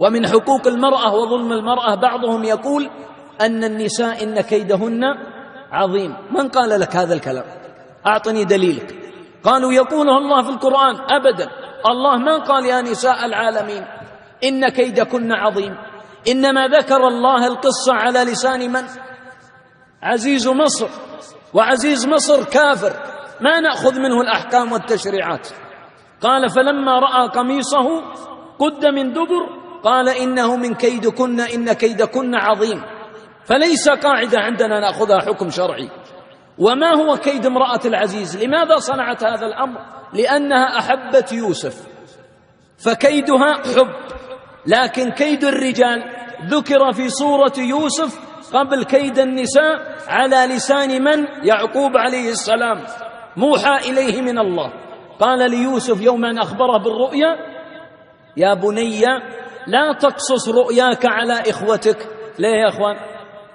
ومن حقوق المرأة وظلم المرأة بعضهم يقول أن النساء إن كيدهن عظيم. من قال لك هذا الكلام؟ أعطني دليلك. قالوا يقوله الله في القرآن. أبدا، الله ما قال يا نساء العالمين إن كيدكن عظيم، إنما ذكر الله القصة على لسان من؟ عزيز مصر، وعزيز مصر كافر ما نأخذ منه الأحكام والتشريعات. قال فلما رأى قميصه قد من دبر قال إنه من كيدكن إن كيدكن عظيم. فليس قاعدة عندنا نأخذها حكم شرعي. وما هو كيد امرأة العزيز؟ لماذا صنعت هذا الأمر؟ لأنها أحبت يوسف فكيدها حب، لكن كيد الرجال ذكر في سورة يوسف قبل كيد النساء على لسان من؟ يعقوب عليه السلام، موحى إليه من الله. قال ليوسف يوم أن أخبره بالرؤيا يا بني لا تقصص رؤياك على إخوتك. ليه يا أخوان؟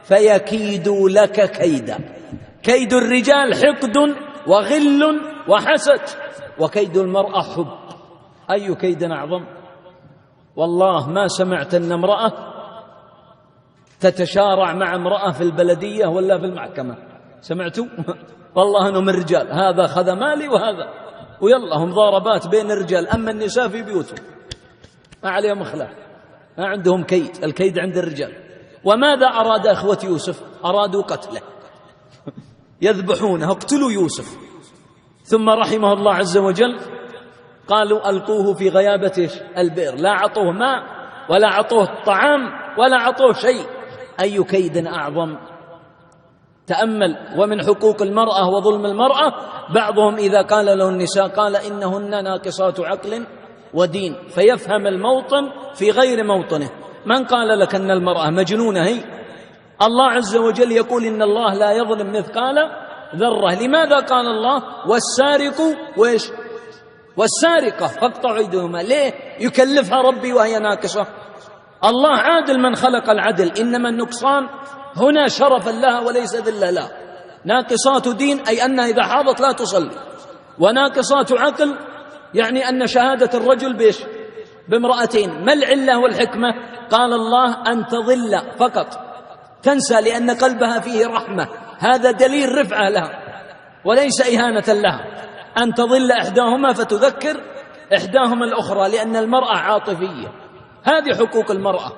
فيكيدوا لك كيدا. كيد الرجال حقد وغل وحسد، وكيد المرأة حب. أي كيد أعظم؟ والله ما سمعت أن امرأة تتشارع مع امرأة في البلدية ولا في المحكمة. سمعتوا؟ والله أنهم الرجال هذا خذ مالي وهذا، ويلا هم ضاربات بين الرجال. أما النساء في بيوتهم ما عليهم خلاف، ما عندهم كيد، الكيد عند الرجال. وماذا أراد أخوة يوسف؟ أرادوا قتله، يذبحونه، اقتلوا يوسف. ثم رحمه الله عز وجل قالوا ألقوه في غيابة البئر، لا عطوه ماء ولا عطوه طعام ولا عطوه شيء. أي كيد أعظم؟ تأمل. ومن حقوق المرأة وظلم المرأة بعضهم إذا قال له النساء قال إنهن ناقصات عقل ودين، فيفهم الموطن في غير موطنه. من قال لك أن المرأة مجنونة هي؟ الله عز وجل يقول إن الله لا يظلم مثقال ذرة. لماذا قال الله والسارق وإيش؟ والسارقة فاقطعوا أيديهما؟ ليه يكلفها ربي وهي ناقصة؟ الله عادل من خلق العدل، إنما النقصان هنا شرفا لها وليس ذلا لها. ناقصات دين أي أنها إذا حاضت لا تصلي، وناقصات عقل يعني أن شهادة الرجل بإيش؟ بامرأتين. ما العلة والحكمة؟ قال الله أن تضل فقط، تنسى لأن قلبها فيه رحمة، هذا دليل رفعة لها وليس إهانة لها. أن تضل إحداهما فتذكر إحداهما الأخرى، لأن المرأة عاطفية. هذه حقوق المرأة.